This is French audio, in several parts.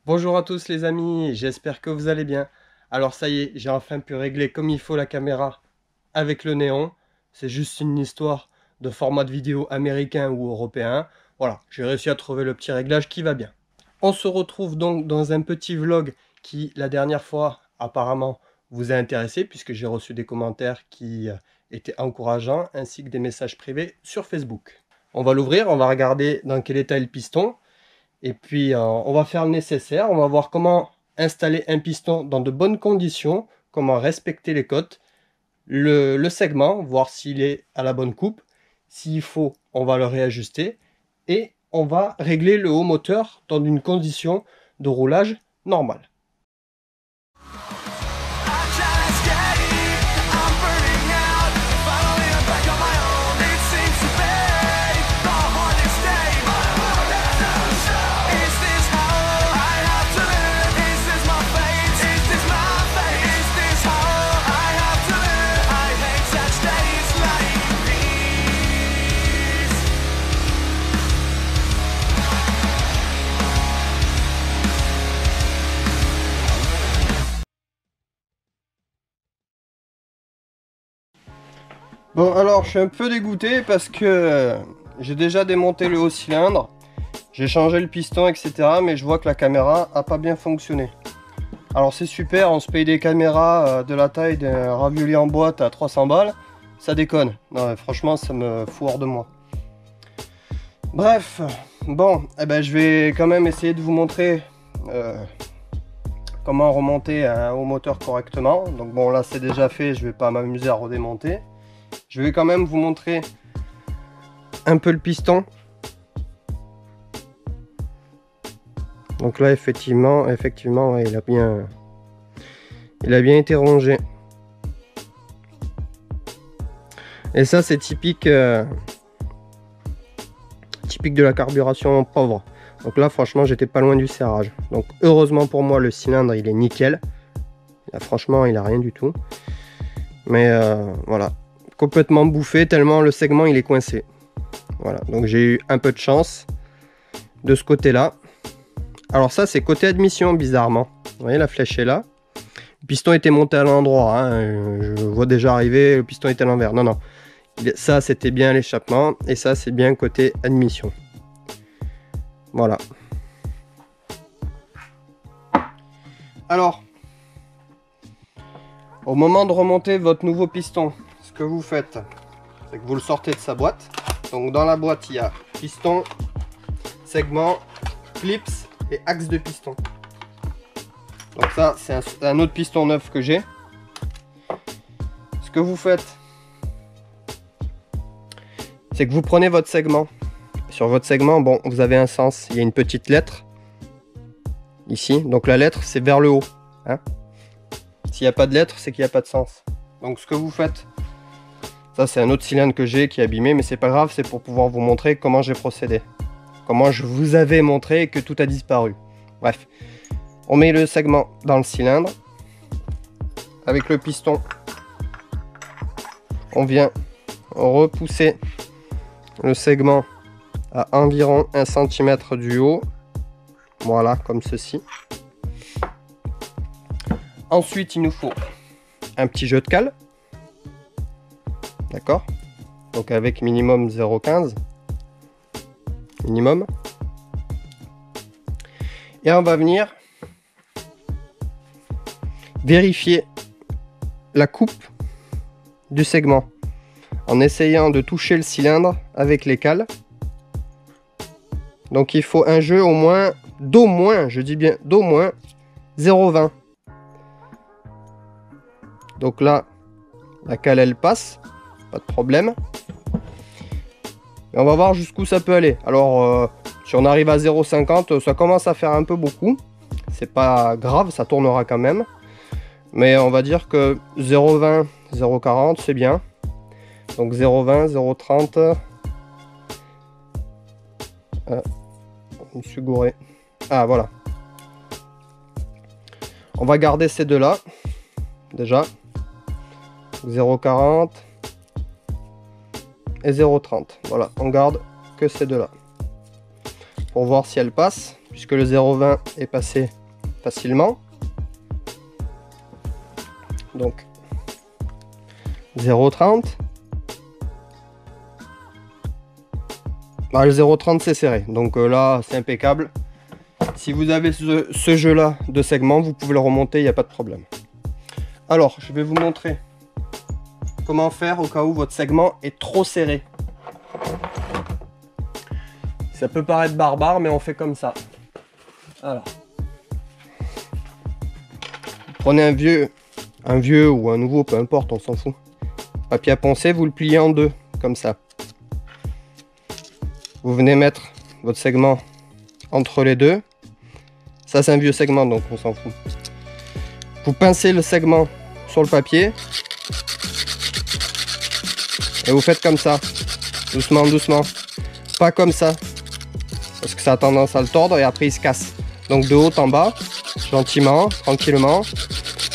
Bonjour à tous les amis, j'espère que vous allez bien. Alors ça y est, j'ai enfin pu régler comme il faut la caméra avec le néon. C'est juste une histoire de format de vidéo américain ou européen. Voilà, j'ai réussi à trouver le petit réglage qui va bien. On se retrouve donc dans un petit vlog qui, la dernière fois, apparemment, vous a intéressé puisque j'ai reçu des commentaires qui étaient encourageants ainsi que des messages privés sur Facebook. On va l'ouvrir, on va regarder dans quel état est le piston. Et puis, on va faire le nécessaire. On va voir comment installer un piston dans de bonnes conditions, comment respecter les cotes, le segment, voir s'il est à la bonne coupe. S'il faut, on va le réajuster. Et on va régler le haut moteur dans une condition de roulage normale. Bon, alors je suis un peu dégoûté parce que j'ai déjà démonté le haut cylindre, j'ai changé le piston, etc. Mais je vois que la caméra a pas bien fonctionné. Alors c'est super, on se paye des caméras de la taille d'un ravioli en boîte à 300 balles. Ça déconne. Non, franchement, ça me fout hors de moi. Bref, bon, eh ben, je vais quand même essayer de vous montrer comment remonter un haut moteur correctement. Donc bon, là c'est déjà fait, je vais pas m'amuser à redémonter. Je vais quand même vous montrer un peu le piston. Donc là effectivement ouais, il a bien été rongé. Et ça c'est typique typique de la carburation pauvre. Donc là franchement j'étais pas loin du serrage. Donc heureusement pour moi le cylindre il est nickel. Là, franchement il a rien du tout. Mais voilà, complètement bouffé tellement le segment il est coincé. Voilà, donc j'ai eu un peu de chance de ce côté là. Alors ça c'est côté admission bizarrement. Vous voyez la flèche est là. Le piston était monté à l'endroit, hein. Je vois déjà arriver, le piston était à l'envers. Non, non. Ça, c'était bien l'échappement. Et ça, c'est bien côté admission. Voilà. Alors, au moment de remonter votre nouveau piston, ce que vous faites, c'est que vous le sortez de sa boîte. Donc, dans la boîte, il y a piston, segment, clips et axe de piston. Donc ça, c'est un autre piston neuf que j'ai. Ce que vous faites, c'est que vous prenez votre segment. Sur votre segment, bon, vous avez un sens. Il y a une petite lettre ici. Donc la lettre, c'est vers le haut. Hein. S'il n'y a pas de lettre, c'est qu'il n'y a pas de sens. Donc ce que vous faites, ça c'est un autre cylindre que j'ai qui est abîmé, mais c'est pas grave, c'est pour pouvoir vous montrer comment j'ai procédé. Comment je vous avais montré que tout a disparu. Bref, on met le segment dans le cylindre. Avec le piston, on vient repousser le segment à environ 1 cm du haut. Voilà, comme ceci. Ensuite, il nous faut un petit jeu de cale. D'accord? Donc avec minimum 0,15. Minimum. Et on va venir vérifier la coupe du segment en essayant de toucher le cylindre avec les cales. Donc il faut un jeu d'au moins, je dis bien d'au moins 0,20. Donc là, la cale elle passe, pas de problème. Et on va voir jusqu'où ça peut aller. Alors si on arrive à 0,50, ça commence à faire un peu beaucoup. C'est pas grave, ça tournera quand même. Mais on va dire que 0,20, 0,40 c'est bien. Donc 0,20, 0,30. Je me suis gouré. Ah voilà. On va garder ces deux là. Déjà. 0,40 et 0,30. Voilà, on garde que ces deux là. Pour voir si elles passent. puisque le 0,20 est passé facilement. Donc 0,30. Ah, le 0,30 c'est serré, donc là c'est impeccable. Si vous avez ce jeu là de segments, vous pouvez le remonter, il n'y a pas de problème. Alors je vais vous montrer comment faire au cas où votre segment est trop serré. Ça peut paraître barbare, mais on fait comme ça. Alors, prenez un vieux ou un nouveau, peu importe, on s'en fout. Papier à poncer, vous le pliez en deux, comme ça. Vous venez mettre votre segment entre les deux. Ça c'est un vieux segment, donc on s'en fout. Vous pincez le segment sur le papier. Et vous faites comme ça. Doucement, doucement. Pas comme ça. Parce que ça a tendance à le tordre et après il se casse. Donc de haut en bas, gentiment, tranquillement.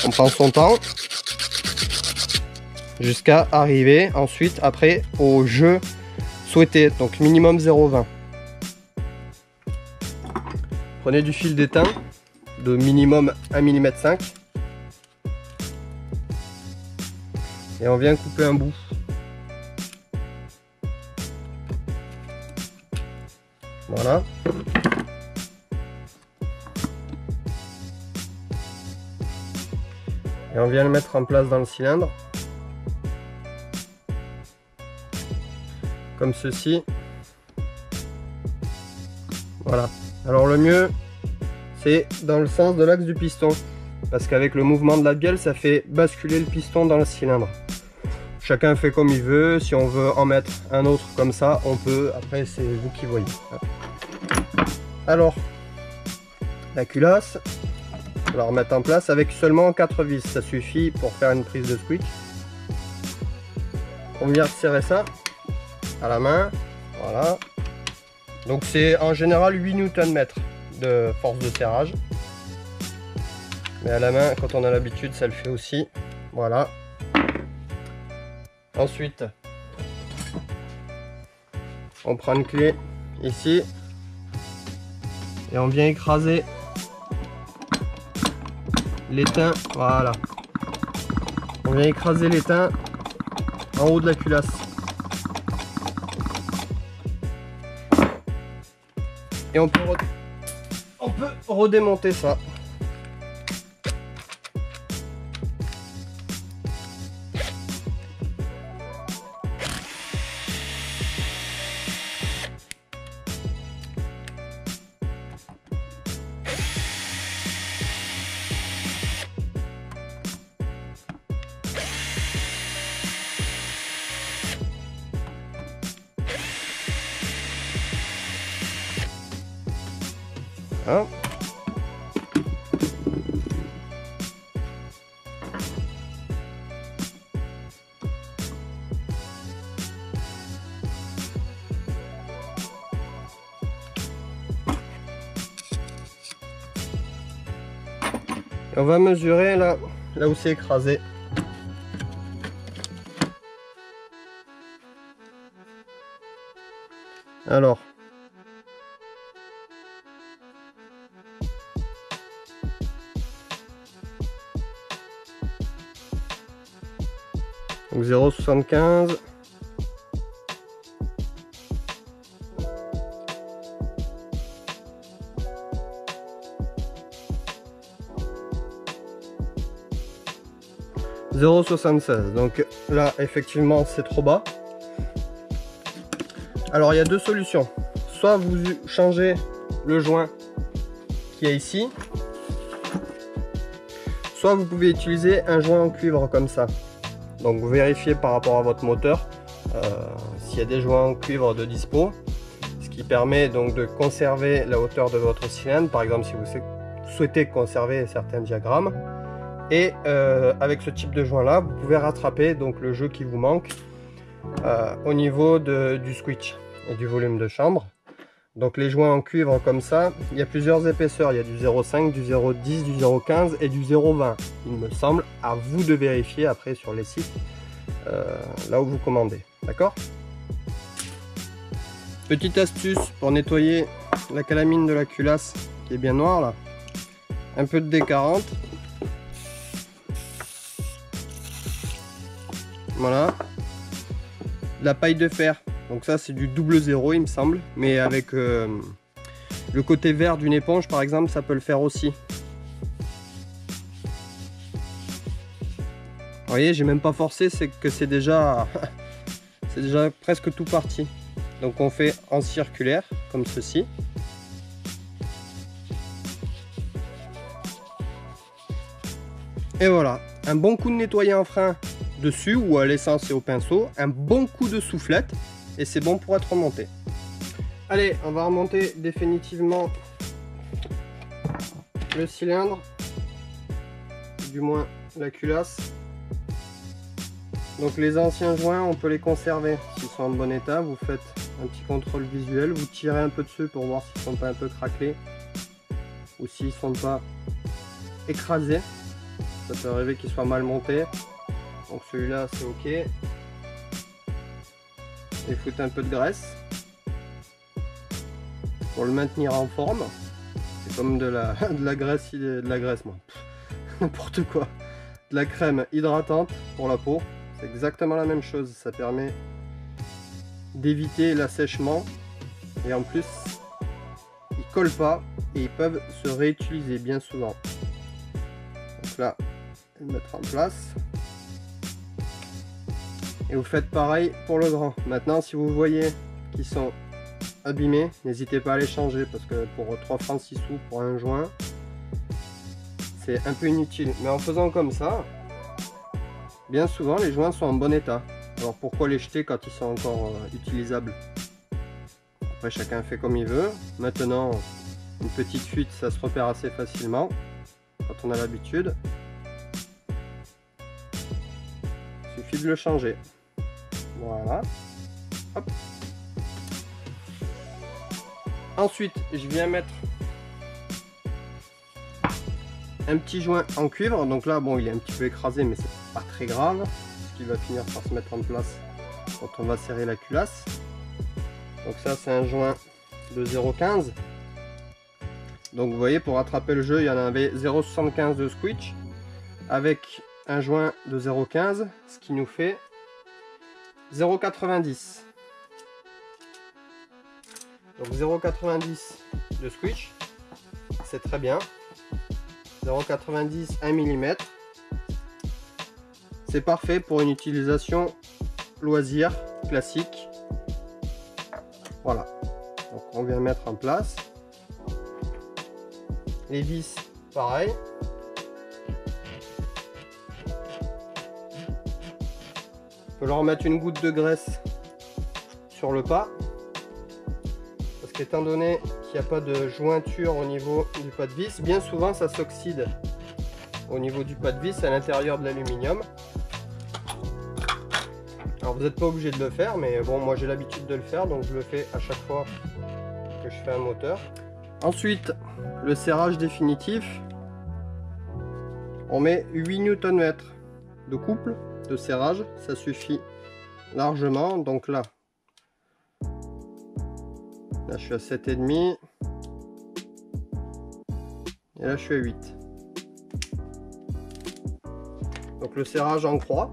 On prend son temps. Jusqu'à arriver ensuite après au jeu souhaité. Donc minimum 0,20. Prenez du fil d'étain de minimum 1,5 mm. Et on vient couper un bout. Voilà. Et on vient le mettre en place dans le cylindre. Comme ceci. Voilà. Alors le mieux, c'est dans le sens de l'axe du piston. Parce qu'avec le mouvement de la bielle, ça fait basculer le piston dans le cylindre. Chacun fait comme il veut. Si on veut en mettre un autre comme ça, on peut. Après, c'est vous qui voyez. Alors, la culasse, on va la remettre en place avec seulement 4 vis. Ça suffit pour faire une prise de switch. On vient serrer ça à la main. Voilà. Donc c'est en général 8 Nm de force de serrage. Mais à la main, quand on a l'habitude, ça le fait aussi. Voilà. Ensuite, on prend une clé ici. Et on vient écraser l'étain. Voilà. On vient écraser l'étain en haut de la culasse. Et on peut redémonter ça. Hein? On va mesurer là où c'est écrasé. Alors, donc 0,75. « 0,76. Donc là effectivement c'est trop bas. Alors il y a deux solutions. Soit vous changez le joint qui est ici, soit vous pouvez utiliser un joint en cuivre comme ça. Donc vous vérifiez par rapport à votre moteur s'il y a des joints en cuivre de dispo, ce qui permet donc de conserver la hauteur de votre cylindre, par exemple si vous souhaitez conserver certains diagrammes. Et avec ce type de joint là, vous pouvez rattraper donc le jeu qui vous manque au niveau du switch et du volume de chambre. Donc les joints en cuivre comme ça, il y a plusieurs épaisseurs, il y a du 0,5, du 0,10, du 0,15 et du 0,20 il me semble. À vous de vérifier après sur les sites là où vous commandez, d'accord? Petite astuce pour nettoyer la calamine de la culasse qui est bien noire là. Un peu de D40. Voilà. De la paille de fer. Donc ça c'est du double zéro il me semble. Mais avec le côté vert d'une éponge par exemple, ça peut le faire aussi. Vous voyez, j'ai même pas forcé, c'est que c'est déjà c'est déjà presque tout parti. Donc on fait en circulaire comme ceci. Et voilà, un bon coup de nettoyer en frein dessus ou à l'essence et au pinceau, un bon coup de soufflette et c'est bon pour être remonté. Allez, on va remonter définitivement le cylindre, du moins la culasse. Donc les anciens joints, on peut les conserver s'ils sont en bon état. Vous faites un petit contrôle visuel, vous tirez un peu dessus pour voir s'ils ne sont pas un peu craquelés ou s'ils ne sont pas écrasés. Ça peut arriver qu'ils soient mal montés. Donc celui-là c'est ok. Et foutre un peu de graisse pour le maintenir en forme. C'est comme de la graisse, moi. N'importe quoi. De la crème hydratante pour la peau. C'est exactement la même chose, ça permet d'éviter l'assèchement et en plus ils collent pas et ils peuvent se réutiliser bien souvent. Donc là, je vais le mettre en place et vous faites pareil pour le grand. Maintenant si vous voyez qu'ils sont abîmés, n'hésitez pas à les changer parce que pour 3 francs 6 sous pour un joint c'est un peu inutile, mais en faisant comme ça, bien souvent les joints sont en bon état. Alors pourquoi les jeter quand ils sont encore utilisables? Après chacun fait comme il veut. Maintenant une petite fuite ça se repère assez facilement quand on a l'habitude. Il suffit de le changer. Voilà. Hop. Ensuite je viens mettre un petit joint en cuivre. Donc là bon il est un petit peu écrasé mais c'est pas très grave. Qui va finir par se mettre en place quand on va serrer la culasse. Donc ça c'est un joint de 0,15. Donc vous voyez pour rattraper le jeu il y en avait 0,75 de squeak avec un joint de 0,15 ce qui nous fait 0,90. Donc 0,90 de squeak c'est très bien. 0,90 1 mm. C'est parfait pour une utilisation loisir classique. Voilà. Donc on vient mettre en place. Les vis, pareil. On peut leur mettre une goutte de graisse sur le pas. Parce qu'étant donné qu'il n'y a pas de jointure au niveau du pas de vis, bien souvent ça s'oxyde au niveau du pas de vis à l'intérieur de l'aluminium. Alors vous n'êtes pas obligé de le faire, mais bon moi j'ai l'habitude de le faire donc je le fais à chaque fois que je fais un moteur. Ensuite le serrage définitif, on met 8 Nm de couple de serrage, ça suffit largement. Donc là je suis à 7,5 et là je suis à 8. Donc le serrage en croix.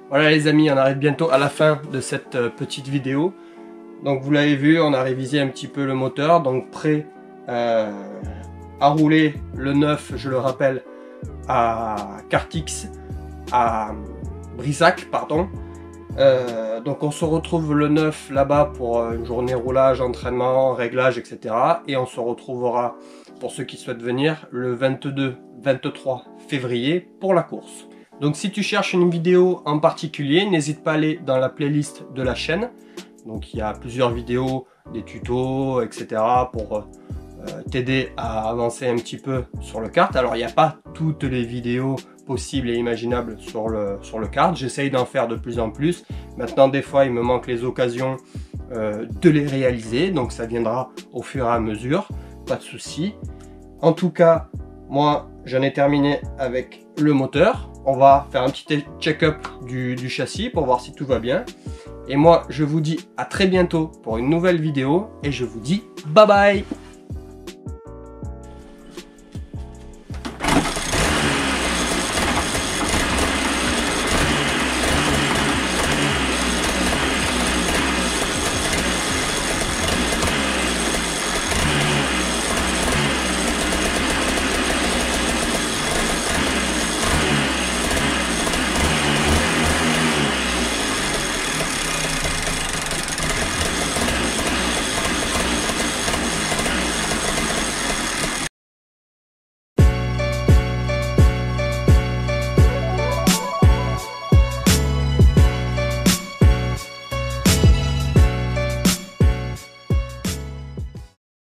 Voilà les amis, on arrive bientôt à la fin de cette petite vidéo. Donc vous l'avez vu, on a révisé un petit peu le moteur, donc prêt à rouler le neuf, je le rappelle, à Kartix, à Brissac, pardon. Donc on se retrouve le 9 là-bas pour une journée roulage, entraînement, réglage, etc. Et on se retrouvera, pour ceux qui souhaitent venir, le 22-23 février pour la course. Donc si tu cherches une vidéo en particulier, n'hésite pas à aller dans la playlist de la chaîne. Donc il y a plusieurs vidéos, des tutos, etc. pour t'aider à avancer un petit peu sur le kart. Alors il n'y a pas toutes les vidéos possibles et imaginables sur le kart. J'essaye d'en faire de plus en plus. Maintenant des fois il me manque les occasions de les réaliser. Donc ça viendra au fur et à mesure. Pas de souci. En tout cas, moi j'en ai terminé avec le moteur. On va faire un petit check-up du châssis pour voir si tout va bien. Et moi je vous dis à très bientôt pour une nouvelle vidéo. Et je vous dis bye bye.